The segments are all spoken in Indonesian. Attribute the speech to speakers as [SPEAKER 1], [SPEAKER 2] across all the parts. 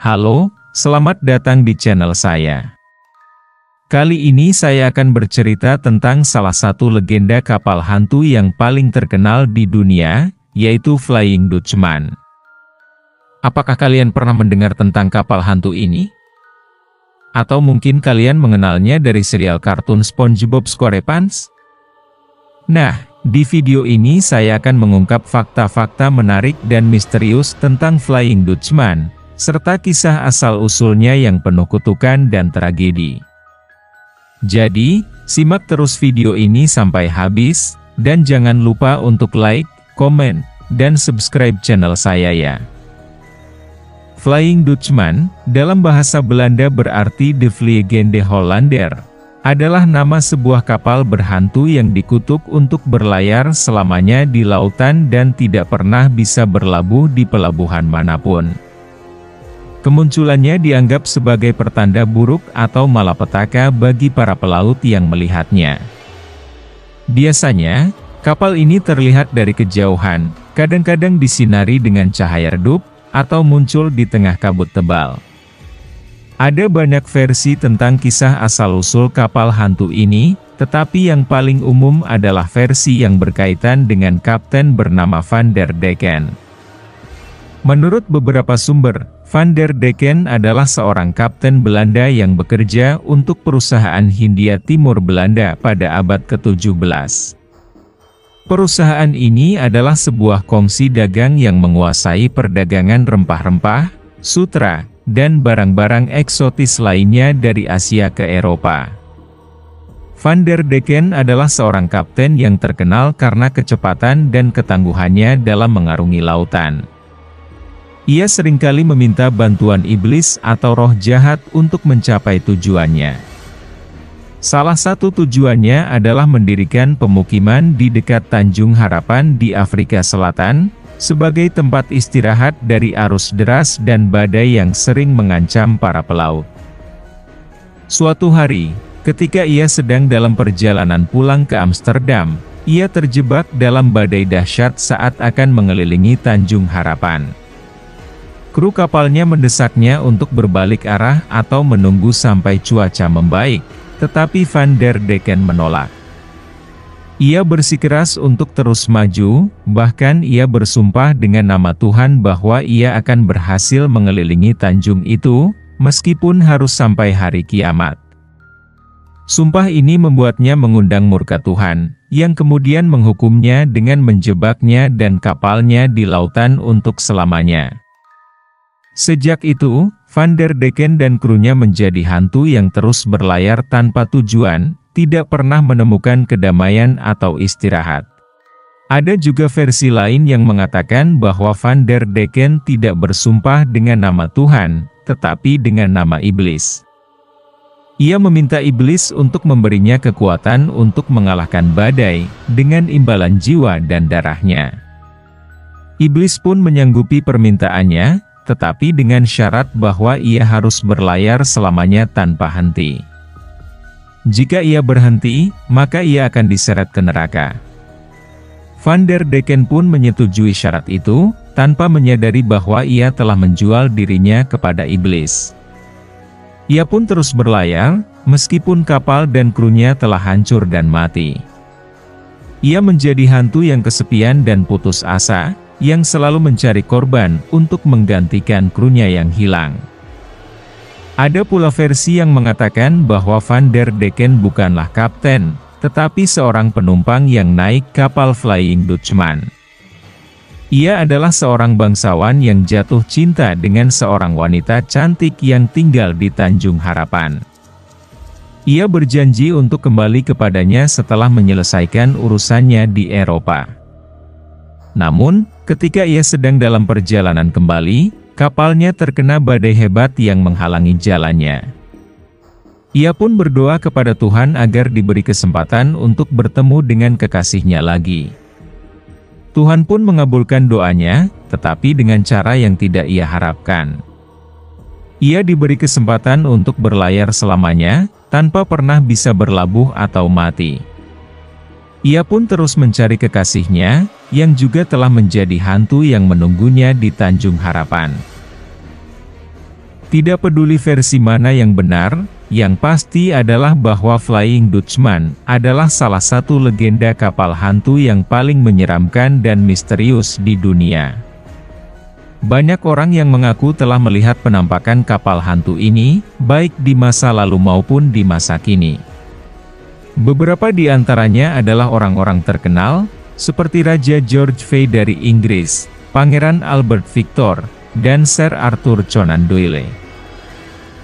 [SPEAKER 1] Halo, selamat datang di channel saya. Kali ini saya akan bercerita tentang salah satu legenda kapal hantu yang paling terkenal di dunia, yaitu Flying Dutchman. Apakah kalian pernah mendengar tentang kapal hantu ini? Atau mungkin kalian mengenalnya dari serial kartun SpongeBob SquarePants? Nah, di video ini saya akan mengungkap fakta-fakta menarik dan misterius tentang Flying Dutchman, serta kisah asal-usulnya yang penuh kutukan dan tragedi. Jadi, simak terus video ini sampai habis, dan jangan lupa untuk like, komen, dan subscribe channel saya ya. Flying Dutchman, dalam bahasa Belanda berarti De Vliegende Hollander, adalah nama sebuah kapal berhantu yang dikutuk untuk berlayar selamanya di lautan dan tidak pernah bisa berlabuh di pelabuhan manapun. Kemunculannya dianggap sebagai pertanda buruk atau malapetaka bagi para pelaut yang melihatnya. Biasanya, kapal ini terlihat dari kejauhan, kadang-kadang disinari dengan cahaya redup, atau muncul di tengah kabut tebal. Ada banyak versi tentang kisah asal-usul kapal hantu ini, tetapi yang paling umum adalah versi yang berkaitan dengan kapten bernama Van der Decken. Menurut beberapa sumber, Van der Decken adalah seorang kapten Belanda yang bekerja untuk perusahaan Hindia Timur Belanda pada abad ke-17. Perusahaan ini adalah sebuah kongsi dagang yang menguasai perdagangan rempah-rempah, sutra, dan barang-barang eksotis lainnya dari Asia ke Eropa. Van der Decken adalah seorang kapten yang terkenal karena kecepatan dan ketangguhannya dalam mengarungi lautan. Ia seringkali meminta bantuan iblis atau roh jahat untuk mencapai tujuannya. Salah satu tujuannya adalah mendirikan pemukiman di dekat Tanjung Harapan di Afrika Selatan, sebagai tempat istirahat dari arus deras dan badai yang sering mengancam para pelaut. Suatu hari, ketika ia sedang dalam perjalanan pulang ke Amsterdam, ia terjebak dalam badai dahsyat saat akan mengelilingi Tanjung Harapan. Kru kapalnya mendesaknya untuk berbalik arah atau menunggu sampai cuaca membaik, tetapi Van der Decken menolak. Ia bersikeras untuk terus maju, bahkan ia bersumpah dengan nama Tuhan bahwa ia akan berhasil mengelilingi tanjung itu, meskipun harus sampai hari kiamat. Sumpah ini membuatnya mengundang murka Tuhan, yang kemudian menghukumnya dengan menjebaknya dan kapalnya di lautan untuk selamanya. Sejak itu, Van der Decken dan krunya menjadi hantu yang terus berlayar tanpa tujuan, tidak pernah menemukan kedamaian atau istirahat. Ada juga versi lain yang mengatakan bahwa Van der Decken tidak bersumpah dengan nama Tuhan, tetapi dengan nama iblis. Ia meminta iblis untuk memberinya kekuatan untuk mengalahkan badai, dengan imbalan jiwa dan darahnya. Iblis pun menyanggupi permintaannya, tetapi dengan syarat bahwa ia harus berlayar selamanya tanpa henti. Jika ia berhenti, maka ia akan diseret ke neraka. Van der Decken pun menyetujui syarat itu, tanpa menyadari bahwa ia telah menjual dirinya kepada iblis. Ia pun terus berlayar, meskipun kapal dan krunya telah hancur dan mati. Ia menjadi hantu yang kesepian dan putus asa, yang selalu mencari korban untuk menggantikan krunya yang hilang. Ada pula versi yang mengatakan bahwa Van der Decken bukanlah kapten, tetapi seorang penumpang yang naik kapal Flying Dutchman. Ia adalah seorang bangsawan yang jatuh cinta dengan seorang wanita cantik yang tinggal di Tanjung Harapan. Ia berjanji untuk kembali kepadanya setelah menyelesaikan urusannya di Eropa. Namun, ketika ia sedang dalam perjalanan kembali, kapalnya terkena badai hebat yang menghalangi jalannya. Ia pun berdoa kepada Tuhan agar diberi kesempatan untuk bertemu dengan kekasihnya lagi. Tuhan pun mengabulkan doanya, tetapi dengan cara yang tidak ia harapkan. Ia diberi kesempatan untuk berlayar selamanya, tanpa pernah bisa berlabuh atau mati. Ia pun terus mencari kekasihnya, yang juga telah menjadi hantu yang menunggunya di Tanjung Harapan. Tidak peduli versi mana yang benar, yang pasti adalah bahwa Flying Dutchman adalah salah satu legenda kapal hantu yang paling menyeramkan dan misterius di dunia. Banyak orang yang mengaku telah melihat penampakan kapal hantu ini, baik di masa lalu maupun di masa kini. Beberapa di antaranya adalah orang-orang terkenal, seperti Raja George V dari Inggris, Pangeran Albert Victor, dan Sir Arthur Conan Doyle.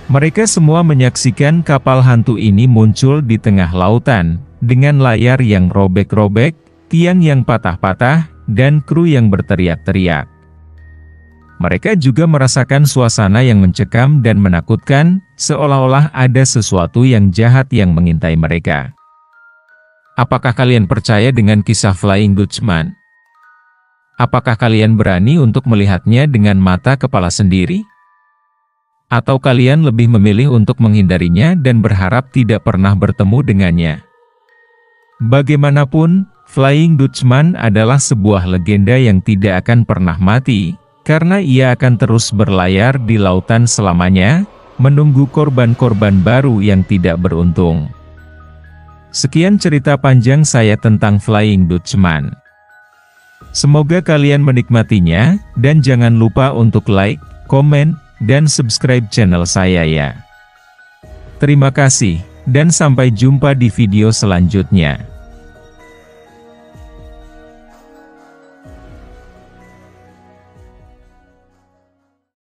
[SPEAKER 1] Mereka semua menyaksikan kapal hantu ini muncul di tengah lautan, dengan layar yang robek-robek, tiang yang patah-patah, dan kru yang berteriak-teriak. Mereka juga merasakan suasana yang mencekam dan menakutkan, seolah-olah ada sesuatu yang jahat yang mengintai mereka. Apakah kalian percaya dengan kisah Flying Dutchman? Apakah kalian berani untuk melihatnya dengan mata kepala sendiri? Atau kalian lebih memilih untuk menghindarinya dan berharap tidak pernah bertemu dengannya? Bagaimanapun, Flying Dutchman adalah sebuah legenda yang tidak akan pernah mati, karena ia akan terus berlayar di lautan selamanya, menunggu korban-korban baru yang tidak beruntung. Sekian cerita panjang saya tentang Flying Dutchman. Semoga kalian menikmatinya, dan jangan lupa untuk like, komen, dan subscribe channel saya ya. Terima kasih, dan sampai jumpa di video selanjutnya.